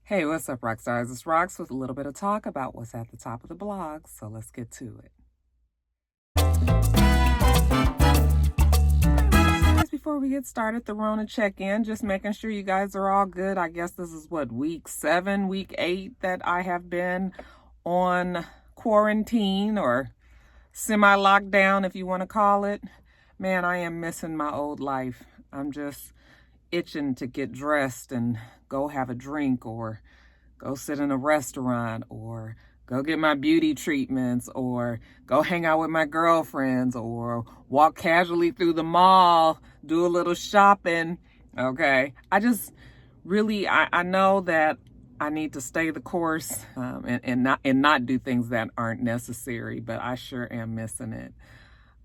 Hey, what's up, rock stars? It's Rox with a little bit of talk about what's at the top of the blogs, so let's get to it. Guys, before we get started, the RONA check-in, just making sure you guys are all good. I guess this is what, week 7, week 8 that I have been on quarantine or semi-lockdown, if you want to call it. Man, I am missing my old life. I'm just itching to get dressed and go have a drink or go sit in a restaurant or go get my beauty treatments or go hang out with my girlfriends or walk casually through the mall, do a little shopping. Okay. I just really, I know that I need to stay the course and not do things that aren't necessary, but I sure am missing it.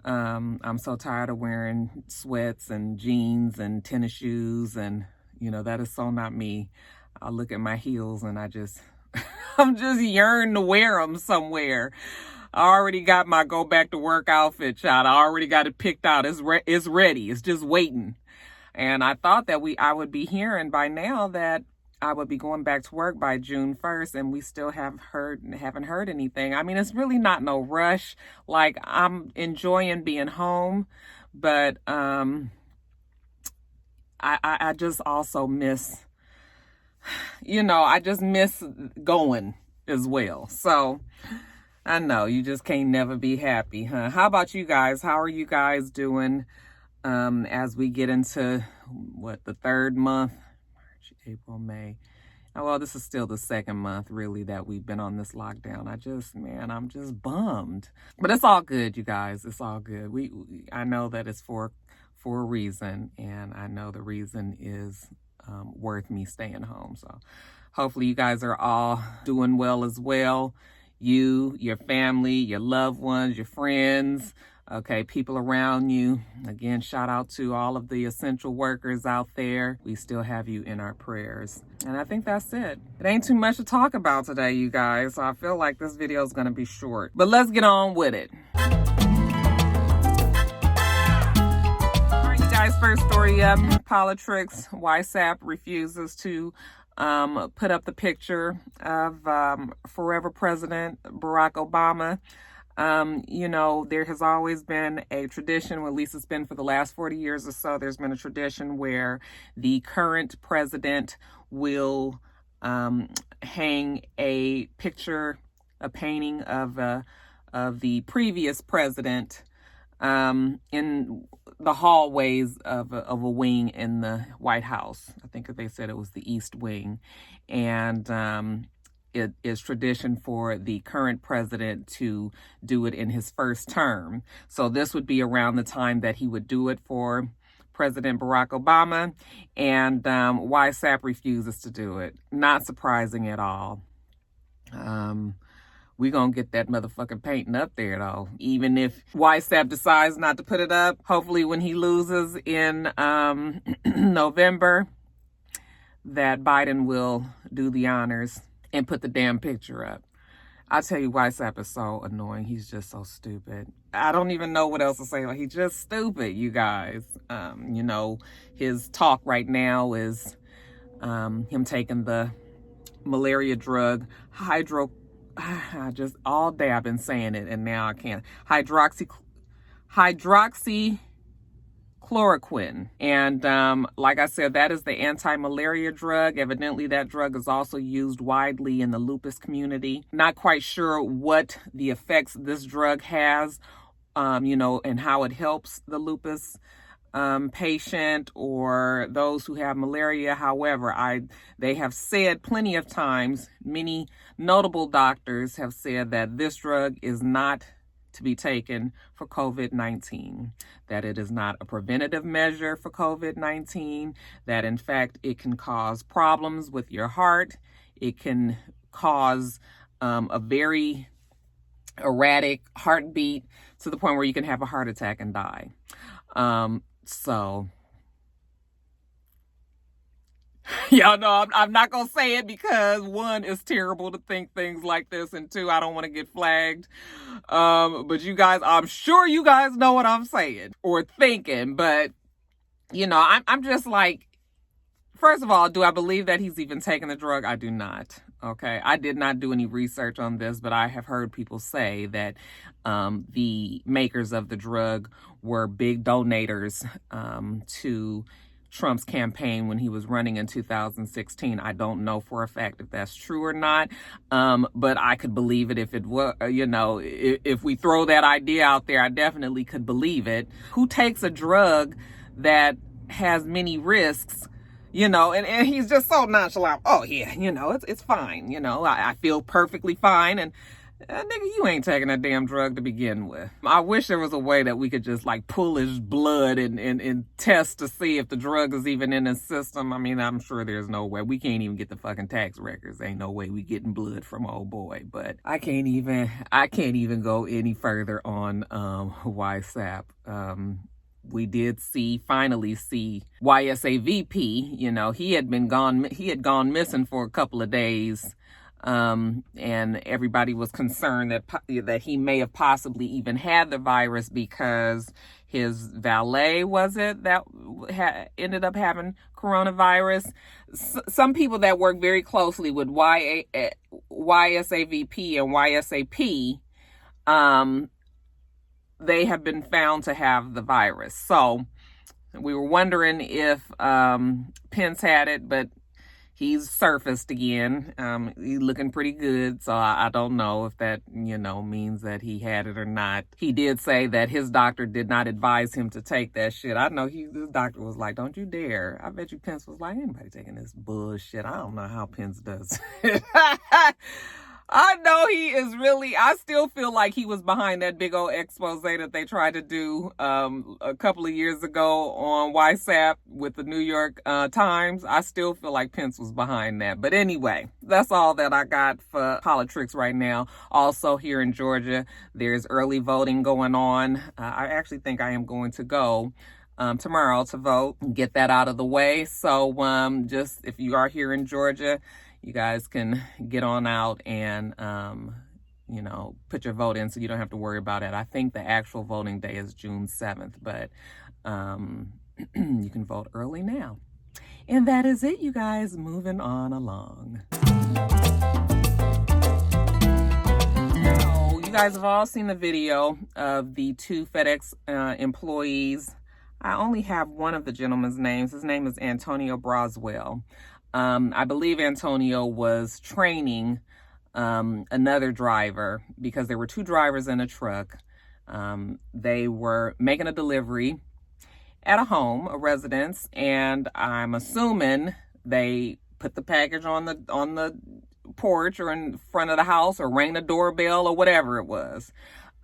I'm so tired of wearing sweats and jeans and tennis shoes, and that is so not me. I look at my heels and I'm just yearning to wear them somewhere. I already got my go back to work outfit shot. I already got it picked out. It's ready. It's just waiting. And I thought that I would be hearing by now that I would be going back to work by June 1st, and we still haven't heard anything. I mean, it's really not no rush. Like, I'm enjoying being home, but I just also miss, I just miss going as well. So I know you just can't never be happy, huh? How about you guys? How are you guys doing as we get into the third month? April, May. Oh, well, this is still the second month, really, that we've been on this lockdown. I'm just bummed. But it's all good, you guys. It's all good. I know that it's for a reason, and I know the reason is worth me staying home. So hopefully you guys are all doing well as well. You, your family, your loved ones, your friends, okay, people around you. Again, shout out to all of the essential workers out there. We still have you in our prayers. And I think that's it. It ain't too much to talk about today, you guys. So I feel like this video is going to be short. But let's get on with it. All right, you guys, first story up. Politricks, YSAP refuses to put up the picture of forever President Barack Obama. There has always been a tradition, well, at least it's been for the last 40 years or so, there's been a tradition where the current president will hang a picture, a painting of the previous president in the hallways of a wing in the White House. I think they said it was the East Wing. And it is tradition for the current president to do it in his first term. So this would be around the time that he would do it for President Barack Obama, and YSAP refuses to do it. Not surprising at all. We're going to get that motherfucking painting up there, though. Even if YSAP decides not to put it up, hopefully when he loses in November, that Biden will do the honors and put the damn picture up. I tell you, YSAP is so annoying. He's just so stupid. I don't even know what else to say. Like, he's just stupid, you guys. His talk right now is him taking the malaria drug, just all day I've been saying it, and now I can't. Hydroxychloroquine. And like I said, that is the anti-malaria drug. Evidently, that drug is also used widely in the lupus community. Not quite sure what the effects this drug has, and how it helps the lupus patient or those who have malaria. However, they have said plenty of times, many notable doctors have said that this drug is not to be taken for COVID-19, that it is not a preventative measure for COVID-19, that in fact it can cause problems with your heart. It can cause a very erratic heartbeat to the point where you can have a heart attack and die. So y'all know I'm not going to say it because, one, it's terrible to think things like this, and two, I don't want to get flagged. But you guys, I'm sure you guys know what I'm saying or thinking, but, I'm just like, First of all, do I believe that he's even taken the drug? I do not. Okay. I did not do any research on this, but I have heard people say that the makers of the drug were big donators to Trump's campaign when he was running in 2016. I don't know for a fact if that's true or not, but I could believe it if it were, if we throw that idea out there, I definitely could believe it. Who takes a drug that has many risks? And he's just so nonchalant. Oh yeah, it's fine. I feel perfectly fine. And nigga, you ain't taking that damn drug to begin with. I wish there was a way that we could just like pull his blood and test to see if the drug is even in his system. I mean, I'm sure there's no way. We can't even get the fucking tax records. Ain't no way we getting blood from old boy. But I can't even go any further on YSAP. We did finally see YSA VP. He had gone missing for a couple of days. And everybody was concerned that he may have possibly even had the virus because his valet, ended up having coronavirus. Some people that work very closely with YSAVP and YSAP, they have been found to have the virus. So we were wondering if Pence had it, but he's surfaced again. He's looking pretty good. So I don't know if that, means that he had it or not. He did say that his doctor did not advise him to take that shit. I know his doctor was like, don't you dare. I bet you Pence was like, anybody taking this bullshit? I don't know how Pence does it. I know he is really, I still feel like he was behind that big old expose that they tried to do a couple of years ago on YSAP with the New York Times. I still feel like Pence was behind that. But anyway, that's all that I got for Politricks right now. Also here in Georgia, there's early voting going on. I actually think I am going to go tomorrow to vote and get that out of the way. So just if you are here in Georgia, you guys can get on out and, put your vote in so you don't have to worry about it. I think the actual voting day is June 7th, but you can vote early now. And that is it, you guys. Moving on along. So, you guys have all seen the video of the two FedEx employees. I only have one of the gentleman's names. His name is Antonio Braswell. I believe Antonio was training another driver because there were two drivers in a truck. They were making a delivery at a home, a residence, and I'm assuming they put the package on the porch or in front of the house or rang the doorbell or whatever it was.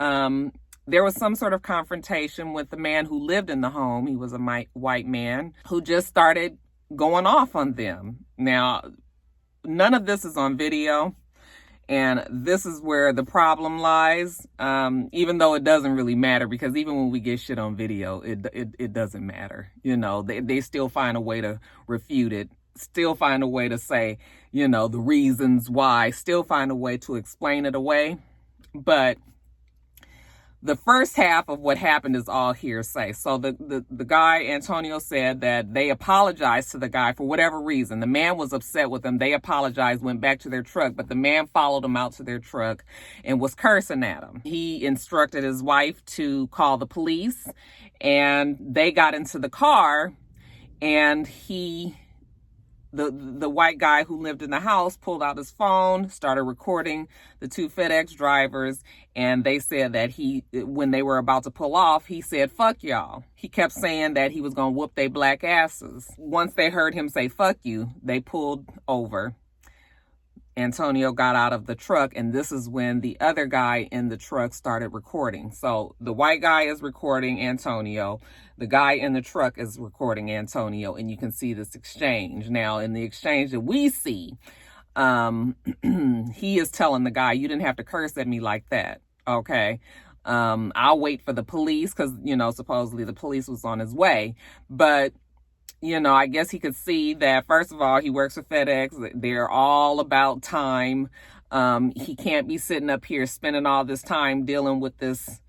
There was some sort of confrontation with the man who lived in the home. He was a white man who just started going off on them. Now, none of this is on video, and this is where the problem lies, even though it doesn't really matter, because even when we get shit on video, it doesn't matter. They still find a way to refute it, still find a way to say, the reasons why, still find a way to explain it away. But the first half of what happened is all hearsay. So the guy, Antonio, said that they apologized to the guy for whatever reason. The man was upset with them. They apologized, went back to their truck, but the man followed them out to their truck and was cursing at them. He instructed his wife to call the police, and they got into the car, and the white guy who lived in the house pulled out his phone, started recording the two FedEx drivers, and they said that when they were about to pull off, he said, fuck y'all. He kept saying that he was going to whoop they black asses. Once they heard him say, fuck you, they pulled over. Antonio got out of the truck, and this is when the other guy in the truck started recording. So the white guy is recording Antonio. The guy in the truck is recording Antonio, and you can see this exchange. Now, in the exchange that we see, he is telling the guy, you didn't have to curse at me like that, okay? I'll wait for the police because, supposedly the police was on his way. But I guess he could see that, first of all, he works for FedEx. They're all about time. He can't be sitting up here spending all this time dealing with this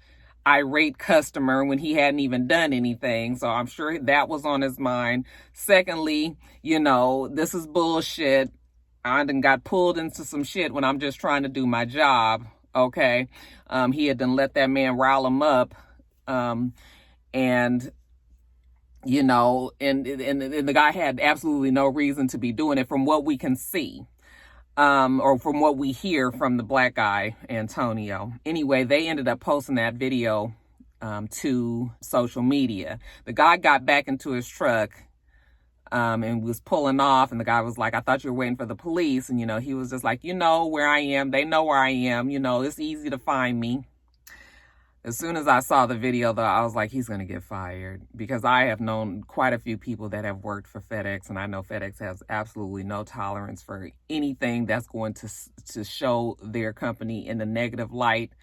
irate customer when he hadn't even done anything. So I'm sure that was on his mind. Secondly, you know, this is bullshit. I done got pulled into some shit when I'm just trying to do my job. Okay. He had done let that man rile him up. And you know, and the guy had absolutely no reason to be doing it from what we can see. Or from what we hear from the black guy, Antonio. Anyway, they ended up posting that video to social media. The guy got back into his truck and was pulling off, and the guy was like, I thought you were waiting for the police. And, you know, he was just like, you know where I am. They know where I am. You know, it's easy to find me. As soon as I saw the video, though, I was like, he's going to get fired, because I have known quite a few people that have worked for FedEx, and I know FedEx has absolutely no tolerance for anything that's going to show their company in a negative light.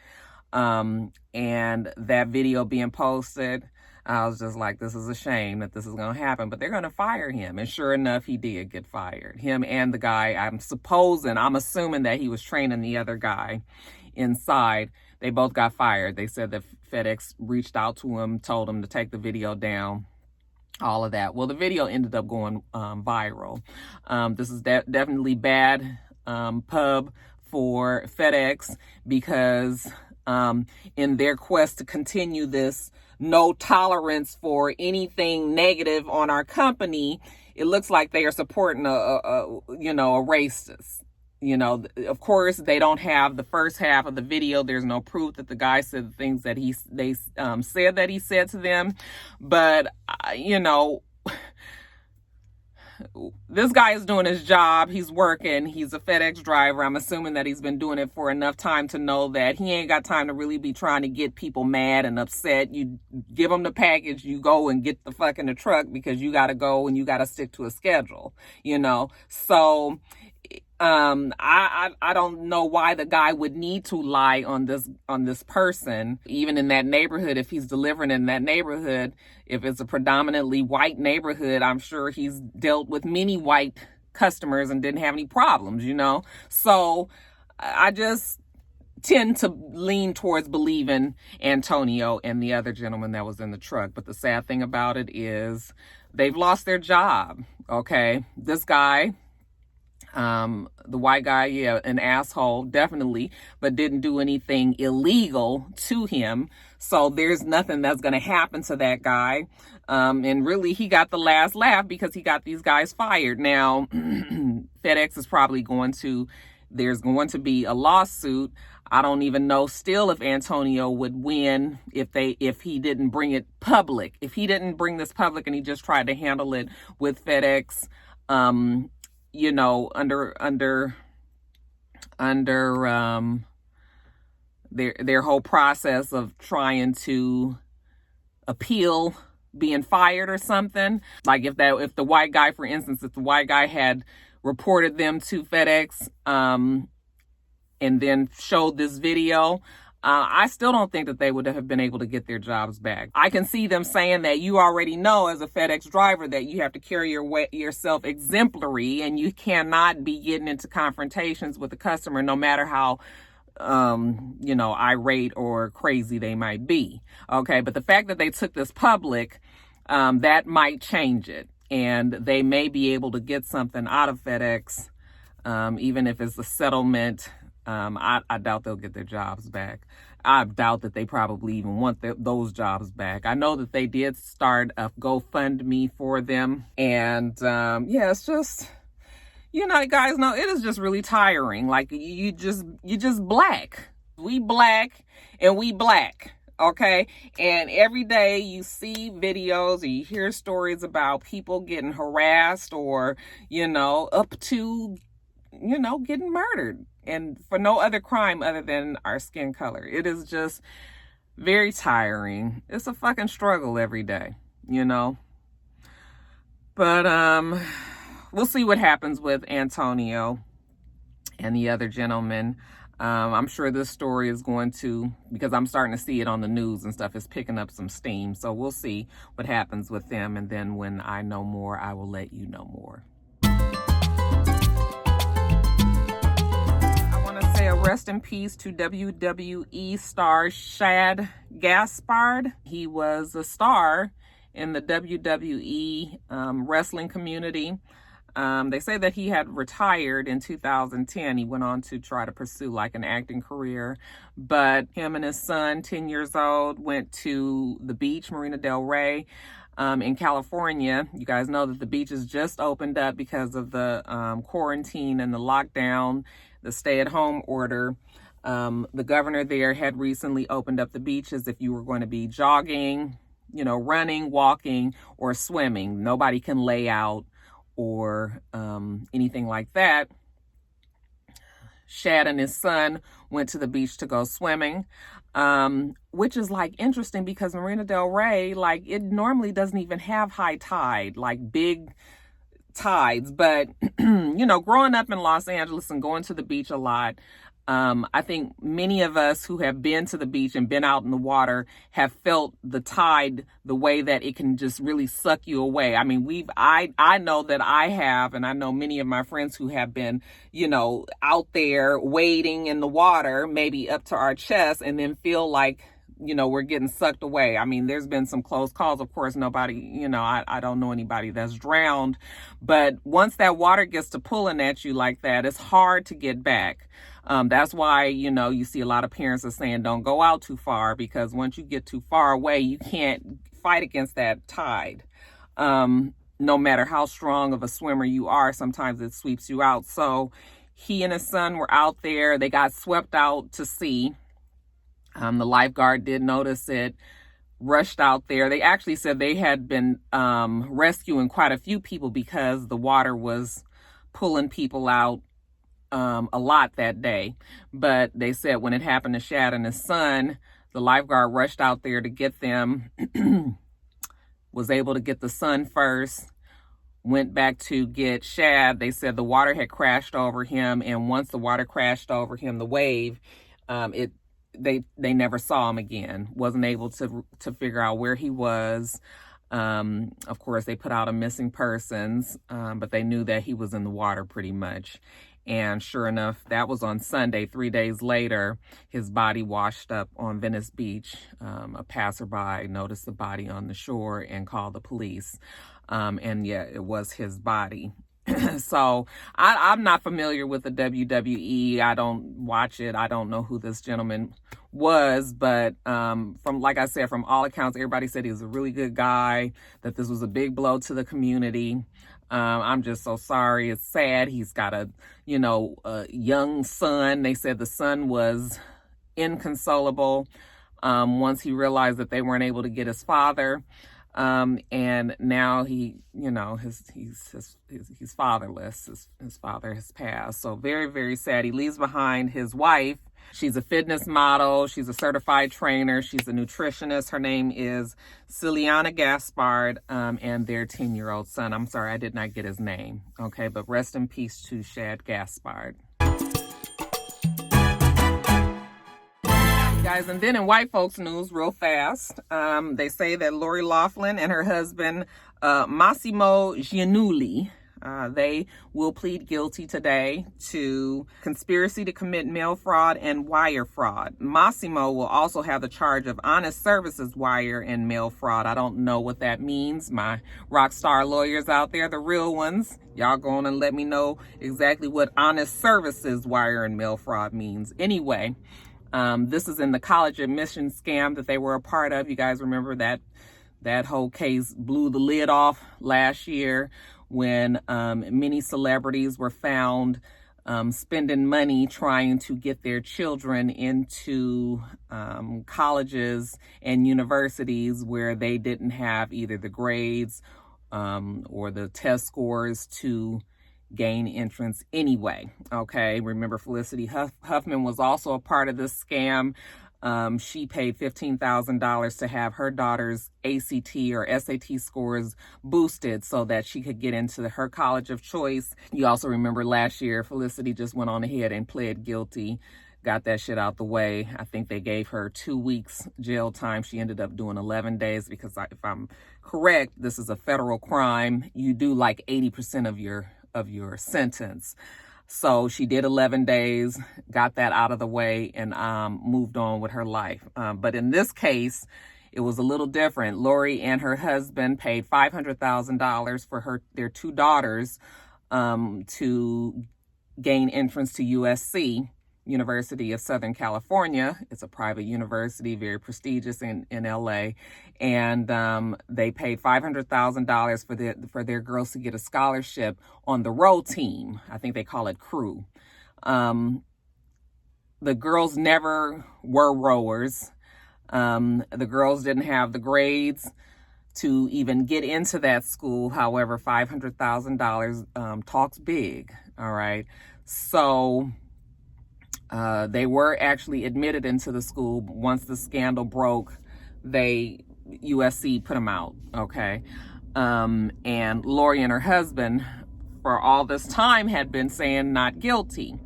And that video being posted, I was just like, this is a shame that this is going to happen, but they're going to fire him. And sure enough, he did get fired. Him and the guy, I'm assuming that he was training the other guy inside. They both got fired. They said that FedEx reached out to him, told him to take the video down, all of that. Well, the video ended up going viral. This is definitely bad pub for FedEx, because in their quest to continue this no tolerance for anything negative on our company, it looks like they are supporting a racist. You know, of course, they don't have the first half of the video. There's no proof that the guy said the things that they said that he said to them. But, you know, this guy is doing his job. He's working. He's a FedEx driver. I'm assuming that he's been doing it for enough time to know that he ain't got time to really be trying to get people mad and upset. You give them the package, you go and get the fuck in the truck, because you got to go and you got to stick to a schedule, you know. So I don't know why the guy would need to lie on this person, even in that neighborhood. If he's delivering in that neighborhood, if it's a predominantly white neighborhood, I'm sure he's dealt with many white customers and didn't have any problems, you know. So I just tend to lean towards believing Antonio and the other gentleman that was in the truck. But the sad thing about it is they've lost their job. Okay, this guy, the white guy, yeah, an asshole, definitely, but didn't do anything illegal to him. So there's nothing that's going to happen to that guy. And really, he got the last laugh because he got these guys fired. Now, FedEx is probably there's going to be a lawsuit. I don't even know still if Antonio would win if he didn't bring it public. If he didn't bring this public and he just tried to handle it with FedEx, you know, under their whole process of trying to appeal being fired or something. Like if the white guy, for instance, if the white guy had reported them to FedEx and then showed this video, I still don't think that they would have been able to get their jobs back. I can see them saying that you already know as a FedEx driver that you have to carry yourself exemplary, and you cannot be getting into confrontations with the customer, no matter how, you know, irate or crazy they might be. Okay, but the fact that they took this public, that might change it. And they may be able to get something out of FedEx, even if it's a settlement. I doubt they'll get their jobs back. I doubt that they probably even want those jobs back. I know that they did start a GoFundMe for them. And yeah, it's just, you know, guys know it is just really tiring. Like you just black. We black and we black. Okay. And every day you see videos or you hear stories about people getting harassed or, you know, up to, you know, getting murdered, and for no other crime other than our skin color. It is just very tiring. It's a fucking struggle every day, you know. But we'll see what happens with Antonio and the other gentleman. I'm sure this story is going to, because I'm starting to see it on the news and stuff, it's picking up some steam. So we'll see what happens with them. And then when I know more, I will let you know more. I want to say a rest in peace to WWE star Shad Gaspard. He was a star in the WWE wrestling community. They say that he had retired in 2010. He went on to try to pursue like an acting career, but him and his son, 10 years old, went to the beach, Marina Del Rey, in California. You guys know that the beaches just opened up because of the quarantine and the lockdown, the stay-at-home order. The governor there had recently opened up the beaches if you were going to be jogging, running, walking, or swimming. Nobody can lay out or anything like that. Shad and his son went to the beach to go swimming, which is like interesting because Marina Del Rey, like it normally doesn't even have high tide, like big tides. But, growing up in Los Angeles and going to the beach a lot, I think many of us who have been to the beach and been out in the water have felt the tide the way that it can just really suck you away. I mean, I know that I have, and I know many of my friends who have been, out there wading in the water, maybe up to our chest, and then feel like, we're getting sucked away. I mean, there's been some close calls. Of course, nobody, I don't know anybody that's drowned. But once that water gets to pulling at you like that, it's hard to get back. That's why, you see a lot of parents are saying don't go out too far, because once you get too far away, you can't fight against that tide. No matter how strong of a swimmer you are, sometimes it sweeps you out. So he and his son were out there. They got swept out to sea. The lifeguard did notice it, rushed out there. They actually said they had been rescuing quite a few people because the water was pulling people out a lot that day. But they said when it happened to Shad and his son, the lifeguard rushed out there to get them, was able to get the son first, went back to get Shad. They said the water had crashed over him, and once the water crashed over him, the wave, they never saw him again. Wasn't able to figure out where he was. Of course, they put out a missing persons, but they knew that he was in the water pretty much. And sure enough, that was on Sunday. 3 days later, his body washed up on Venice Beach. A passerby noticed the body on the shore and called the police. And yeah, it was his body. So I'm not familiar with the WWE. I don't watch it. I don't know who this gentleman was, but from, like I said, from all accounts, everybody said he was a really good guy, that this was a big blow to the community. I'm just so sorry. It's sad. He's got a young son. They said the son was inconsolable once he realized that they weren't able to get his father. And now he's fatherless. His father has passed. So very, very sad. He leaves behind his wife. She's a fitness model. She's a certified trainer. She's a nutritionist. Her name is Celiana Gaspard, and their 10-year-old son. I'm sorry, I did not get his name. Okay, but rest in peace to Shad Gaspard. Guys, and then in white folks news, real fast, they say that Lori Loughlin and her husband, Massimo Giannulli, they will plead guilty today to conspiracy to commit mail fraud and wire fraud. Massimo will also have the charge of honest services wire and mail fraud. I don't know what that means. My rock star lawyers out there, the real ones, y'all go on and let me know exactly what honest services wire and mail fraud means. Anyway, this is in the college admission scam that they were a part of. You guys remember that whole case blew the lid off last year when many celebrities were found spending money trying to get their children into colleges and universities where they didn't have either the grades or the test scores to gain entrance anyway. Okay, remember Felicity Huffman was also a part of this scam. She paid $15,000 to have her daughter's ACT or SAT scores boosted so that she could get into her college of choice. You also remember last year, Felicity just went on ahead and pled guilty, got that shit out the way. I think they gave her 2 weeks jail time. She ended up doing 11 days because if I'm correct, this is a federal crime. You do like 80% of your sentence. So she did 11 days, got that out of the way, and moved on with her life. But in this case, it was a little different. Lori and her husband paid $500,000 for their two daughters to gain entrance to USC, University of Southern California. It's a private university, very prestigious in LA. And they paid $500,000 for their girls to get a scholarship on the row team. I think they call it crew. The girls never were rowers. The girls didn't have the grades to even get into that school. However, $500,000 talks big. All right. So they were actually admitted into the school. Once the scandal broke, USC put them out. Okay. And Lori and her husband, for all this time, had been saying not guilty.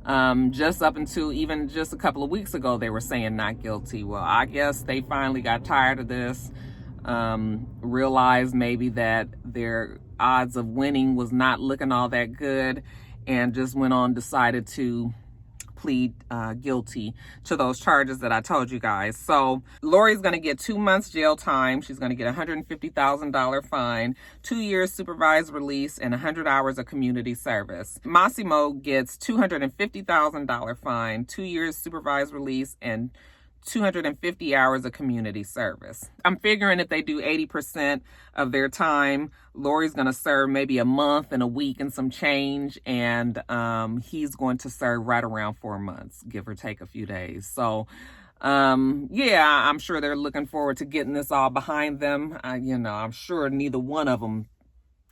Just up until even just a couple of weeks ago, they were saying not guilty. Well, I guess they finally got tired of this, realized maybe that their odds of winning was not looking all that good, and just went on, decided to plead guilty to those charges that I told you guys. So Lori's going to get 2 months jail time. She's going to get a $150,000 fine, 2 years supervised release, and 100 hours of community service. Massimo gets $250,000 fine, 2 years supervised release, and 250 hours of community service. I'm figuring if they do 80% of their time, Lori's going to serve maybe a month and a week and some change, and he's going to serve right around 4 months, give or take a few days. So, yeah, I'm sure they're looking forward to getting this all behind them. I'm sure neither one of them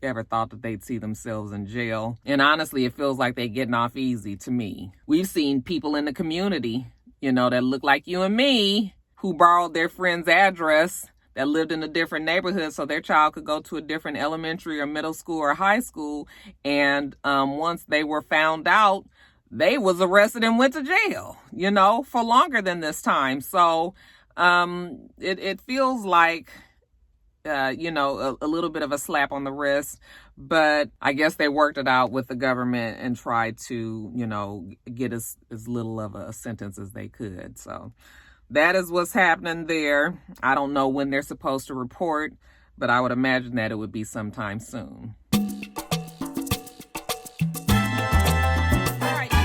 ever thought that they'd see themselves in jail. And honestly, it feels like they're getting off easy to me. We've seen people in the community, that look like you and me, who borrowed their friend's address, that lived in a different neighborhood so their child could go to a different elementary or middle school or high school. And once they were found out, they was arrested and went to jail, for longer than this time. So it feels like, a little bit of a slap on the wrist, but I guess they worked it out with the government and tried to, get as little of a sentence as they could. So that is what's happening there. I don't know when they're supposed to report, but I would imagine that it would be sometime soon.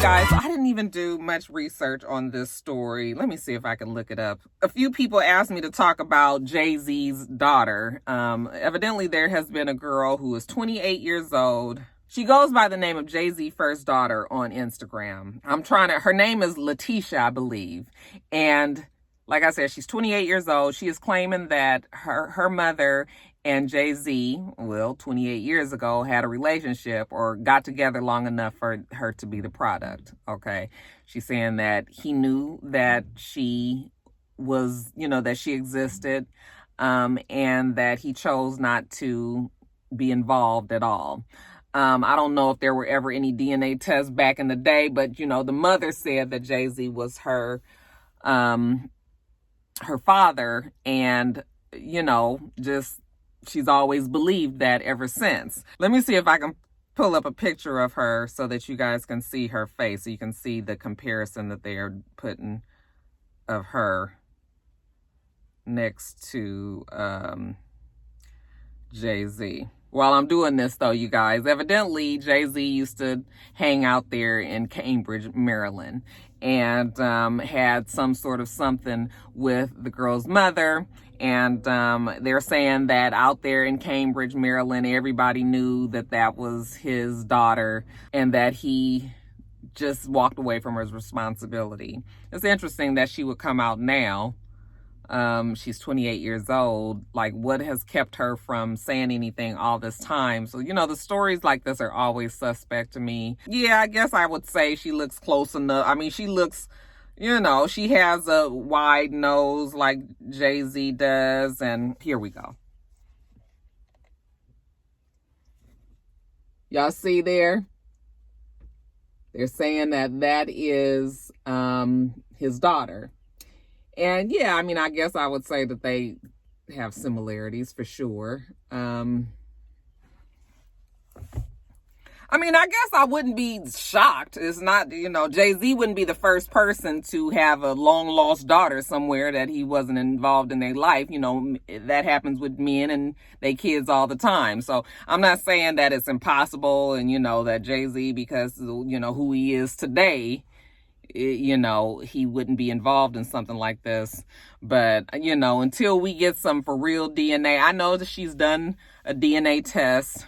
Guys, I didn't even do much research on this story. Let me see if I can look it up. A few people asked me to talk about Jay-Z's daughter. Evidently, there has been a girl who is 28 years old. She goes by the name of Jay-Z First Daughter on Instagram. Her name is Letitia, I believe. And like I said, she's 28 years old. She is claiming that her mother and Jay-Z, 28 years ago, had a relationship or got together long enough for her to be the product. Okay. She's saying that he knew that she was, that she existed, and that he chose not to be involved at all. I don't know if there were ever any DNA tests back in the day, but, the mother said that Jay-Z was her father, and, she's always believed that ever since. Let me see if I can pull up a picture of her so that you guys can see her face, so you can see the comparison that they are putting of her next to Jay-Z. While I'm doing this, though, you guys, evidently Jay-Z used to hang out there in Cambridge, Maryland, and had some sort of something with the girl's mother. And they're saying that out there in Cambridge, Maryland, everybody knew that that was his daughter and that he just walked away from his responsibility. It's interesting that she would come out now. She's 28 years old. Like, what has kept her from saying anything all this time? So, the stories like this are always suspect to me. Yeah, I guess I would say she looks close enough. I mean, she looks, she has a wide nose like Jay-Z does. And here we go. Y'all see there? They're saying that is his daughter. And yeah, I mean, I guess I would say that they have similarities for sure. I mean, I guess I wouldn't be shocked. It's not, you know, Jay-Z wouldn't be the first person to have a long lost daughter somewhere that he wasn't involved in their life. You know, that happens with men and their kids all the time. So I'm not saying that it's impossible and, you know, that Jay-Z, because, you know, who he is today, you know, he wouldn't be involved in something like this. But, you know, until we get some for real DNA, I know that she's done a DNA test,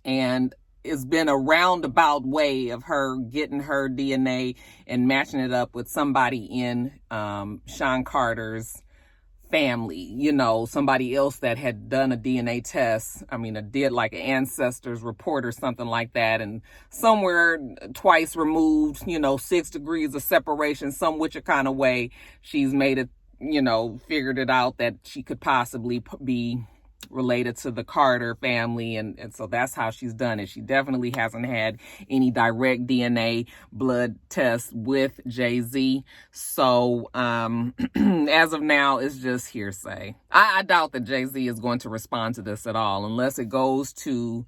and it's been a roundabout way of her getting her DNA and matching it up with somebody in Sean Carter's family, you know, somebody else that had done a DNA test. I mean, it did like an ancestors report or something like that. And somewhere twice removed, you know, 6 degrees of separation, some which kind of way she's made it, you know, figured it out that she could possibly be related to the Carter family, and so that's how she's done it. She definitely hasn't had any direct DNA blood tests with Jay-Z. So as of now, it's just hearsay. I doubt that Jay-Z is going to respond to this at all, unless it goes to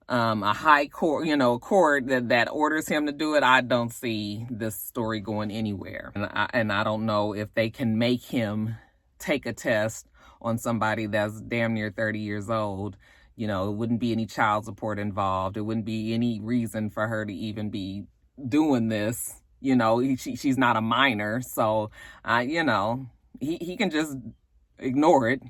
a high court, you know, court that orders him to do it. I don't see this story going anywhere. And I don't know if they can make him take a test on somebody that's damn near 30 years old. You know, it wouldn't be any child support involved. It wouldn't be any reason for her to even be doing this. You know, she's not a minor. So, you know, he can just ignore it.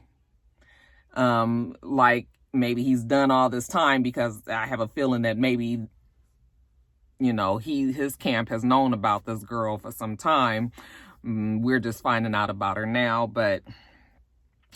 Like maybe he's done all this time, because I have a feeling that maybe, you know, his camp has known about this girl for some time. We're just finding out about her now, but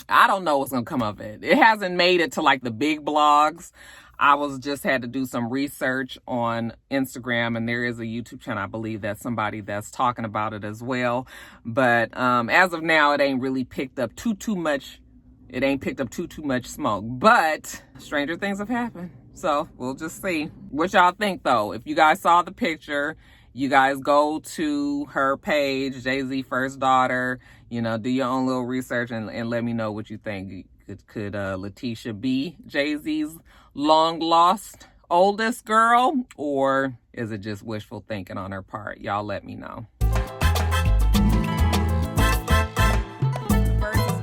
I don't know what's gonna come of it. It hasn't made it to like the big blogs. I had to do some research on Instagram, and there is a YouTube channel, I believe, that's somebody that's talking about it as well. But as of now, it ain't really picked up too much. It ain't picked up too much smoke. But stranger things have happened, so we'll just see. What y'all think though? If you guys saw the picture, you guys go to her page, Jay-Z First Daughter, you know, do your own little research and let me know what you think. Could Letitia be Jay-Z's long lost oldest girl, or is it just wishful thinking on her part? Y'all let me know.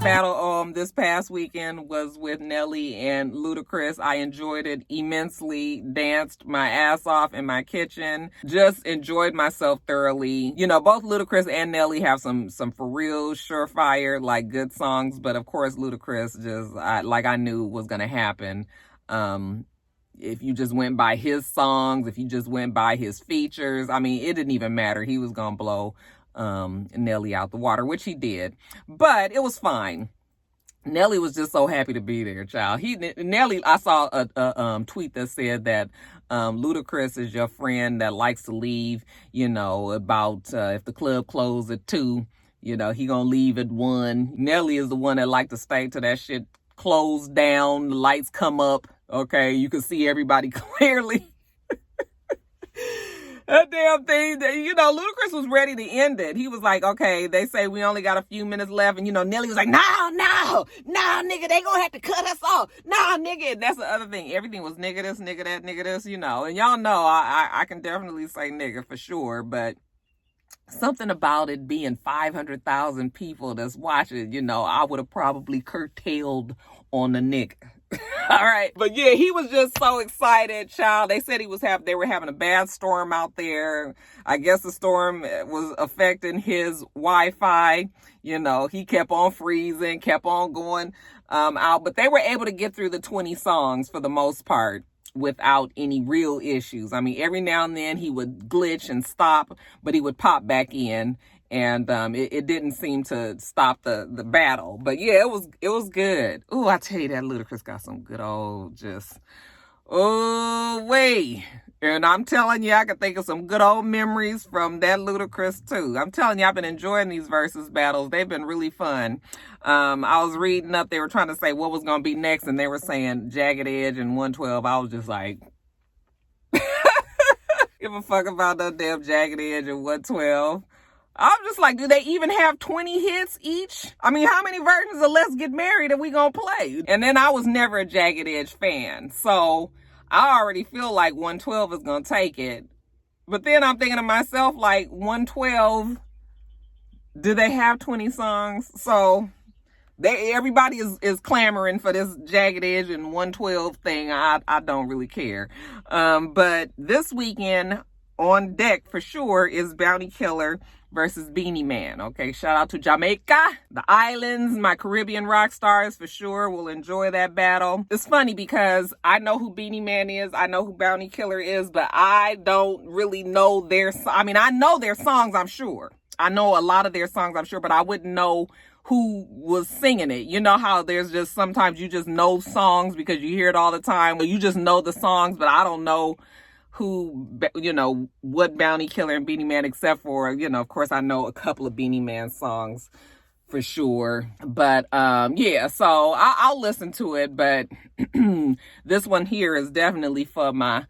Battle this past weekend was with Nelly and Ludacris. I enjoyed it immensely, danced my ass off in my kitchen, just enjoyed myself thoroughly. You know, both Ludacris and Nelly have some for real surefire, like, good songs, but of course Ludacris just like I knew was gonna happen. If you just went by his songs, if you just went by his features, I mean, it didn't even matter. He was gonna blow Nelly out the water, which he did, but it was fine. Nelly was just so happy to be there, child. Nelly, I saw a tweet that said that Ludacris is your friend that likes to leave, you know, about if the club closed at 2, you know, he gonna leave at 1. Nelly is the one that like to stay till that shit closed down, the lights come up, okay, you can see everybody clearly. That damn thing, you know, Ludacris was ready to end it. He was like, okay, they say we only got a few minutes left. And, you know, Nelly was like, no, nigga, they gonna have to cut us off. No, nigga. And that's the other thing. Everything was nigga this, nigga that, nigga this, you know. And y'all know I can definitely say nigga for sure. But something about it being 500,000 people that's watching, you know, I would have probably curtailed on the nigga. All right. But yeah, he was just so excited, child. They said they were having a bad storm out there. I guess the storm was affecting his Wi-Fi. You know, he kept on freezing, kept on going out. But they were able to get through the 20 songs for the most part without any real issues. I mean, every now and then he would glitch and stop, but he would pop back in. And it didn't seem to stop the battle. But yeah, it was good. Ooh, I tell you, that Ludacris got some good old just, oh, way. And I'm telling you, I can think of some good old memories from that Ludacris too. I'm telling you, I've been enjoying these versus battles. They've been really fun. I was reading up, they were trying to say what was going to be next, and they were saying Jagged Edge and 112. I was just like, give a fuck about that damn Jagged Edge and 112. I'm just like, do they even have 20 hits each? I mean, how many versions of Let's Get Married are we gonna play? And then I was never a Jagged Edge fan. So I already feel like 112 is going to take it. But then I'm thinking to myself, like, 112, do they have 20 songs? So everybody is clamoring for this Jagged Edge and 112 thing. I don't really care. But this weekend on deck for sure is Bounty Killer versus Beanie Man. Okay, shout out to Jamaica, the islands, my Caribbean rock stars for sure will enjoy that battle. It's funny because I know who Beanie Man is, I know who Bounty Killer is, but I don't really know I know their songs, I'm sure. I know a lot of their songs, I'm sure, but I wouldn't know who was singing it. You know how there's just sometimes you just know songs because you hear it all the time, or you just know the songs, but I don't know who, what Bounty Killer and Beanie Man, except for, of course I know a couple of Beanie Man songs for sure. But yeah, so I'll listen to it, but this one here is definitely for my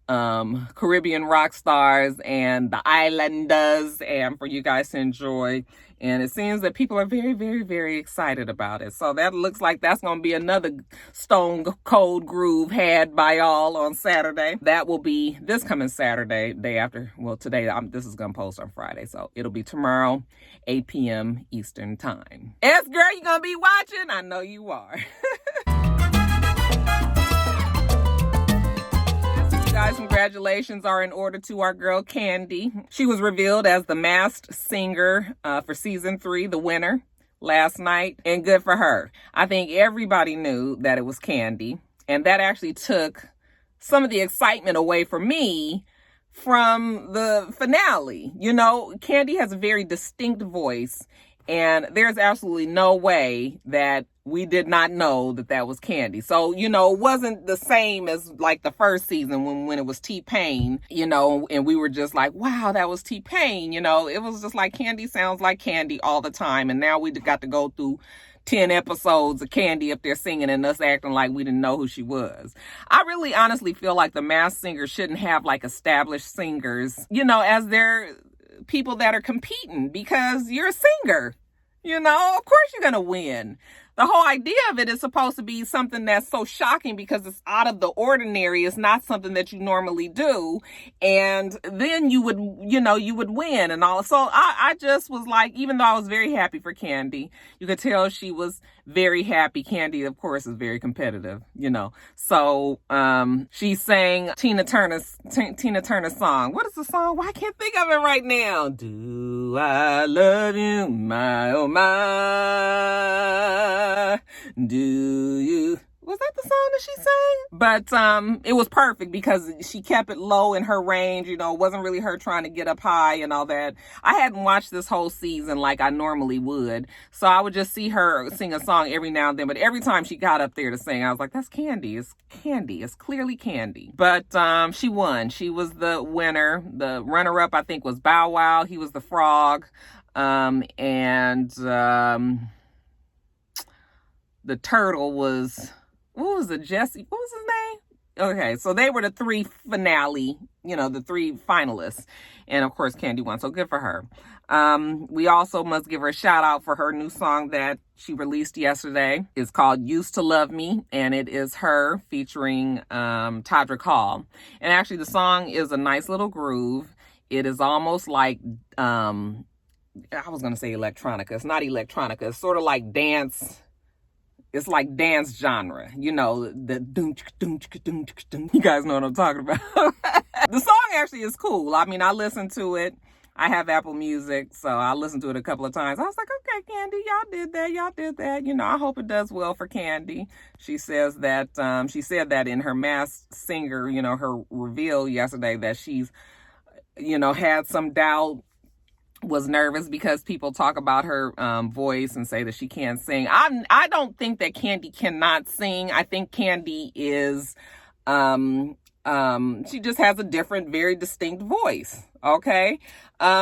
Caribbean rock stars and the islanders, and for you guys to enjoy. And it seems that people are very, very, very excited about it. So that looks like that's going to be another stone cold groove had by y'all on Saturday. That will be this coming Saturday, day after. Well, today, this is going to post on Friday. So it'll be tomorrow, 8 p.m. Eastern time. Yes, girl, you going to be watching? I know you are. Guys, congratulations are in order to our girl Candy. She was revealed as the masked singer for season 3, the winner, last night, and good for her. I think everybody knew that it was Candy, and that actually took some of the excitement away from me from the finale. Candy has a very distinct voice, and there's absolutely no way that we did not know that was Candy. So, it wasn't the same as like the first season when it was T-Pain, and we were just like, wow, that was T-Pain. It was just like Candy sounds like Candy all the time. And now we got to go through 10 episodes of Candy up there singing and us acting like we didn't know who she was. I really honestly feel like the Masked Singer shouldn't have like established singers, as their people that are competing, because you're a singer. Of course you're going to win. The whole idea of it is supposed to be something that's so shocking because it's out of the ordinary. It's not something that you normally do. And then you would win and all. So I just was like, even though I was very happy for Candy, you could tell she was very happy. Candy, of course, is very competitive, So she sang Tina Turner's song. What is the song? Well, I can't think of it right now. Do I love you, my oh my? Do you? Was that the song that she sang? But it was perfect because she kept it low in her range. It wasn't really her trying to get up high and all that. I hadn't watched this whole season like I normally would, so I would just see her sing a song every now and then. But every time she got up there to sing, I was like, that's Candy. It's Candy. It's clearly Candy. But she won. She was the winner. The runner-up, I think, was Bow Wow. He was the frog. The turtle was, what was it, Jesse? What was his name? Okay, so they were the 3 finale, the 3 finalists. And of course, Candy won, so good for her. We also must give her a shout out for her new song that she released yesterday. It's called Used to Love Me, and it is her featuring Todrick Hall. And actually, the song is a nice little groove. It is almost like, I was going to say electronica. It's not electronica. It's sort of like dance. It's like dance genre, the doom. You guys know what I'm talking about. The song actually is cool. I listened to it. I have Apple Music, so I listened to it a couple of times. I was like, okay, Candy, y'all did that. I hope it does well for Candy. She says that, she said that in her Masked Singer, her reveal yesterday, that she's, had some doubt, was nervous because people talk about her voice and say that she can't sing. I don't think that Candy cannot sing. I think Candy is, she just has a different, very distinct voice. Okay.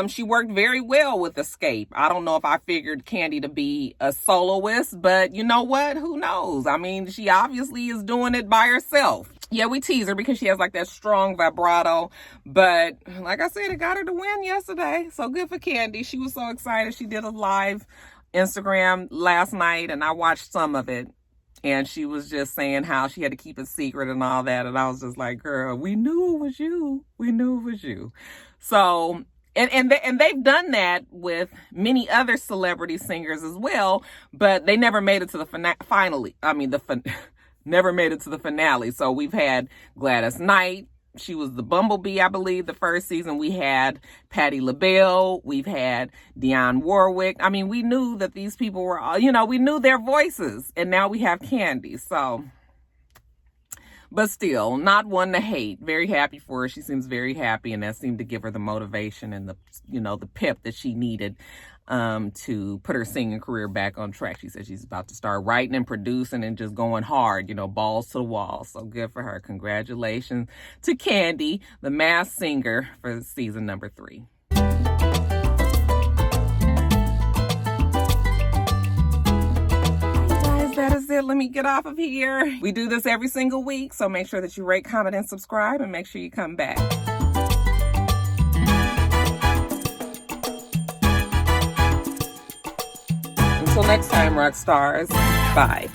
She worked very well with Escape. I don't know if I figured Candy to be a soloist, but you know what? Who knows? She obviously is doing it by herself. Yeah, we tease her because she has like that strong vibrato, but like I said, it got her to win yesterday. So good for Candy. She was so excited. She did a live Instagram last night and I watched some of it. And she was just saying how she had to keep it secret and all that. And I was just like, girl, we knew it was you. We knew it was you. So, and they've done that with many other celebrity singers as well, but they never made it to the never made it to the finale. So we've had Gladys Knight. She was the Bumblebee, I believe, the first season. We had Patti LaBelle. We've had Dionne Warwick. I mean, we knew that these people were all, we knew their voices. And now we have Candy. So, but still, not one to hate. Very happy for her. She seems very happy. And that seemed to give her the motivation and the pep that she needed to put her singing career back on track. She said she's about to start writing and producing and just going hard, balls to the wall. So good for her. Congratulations to Candy, the Masked Singer, for season number 3. That is it. Let me get off of here. We do this every single week, so make sure that you rate, comment, and subscribe, and make sure you come back. Until next time, rock stars. Bye.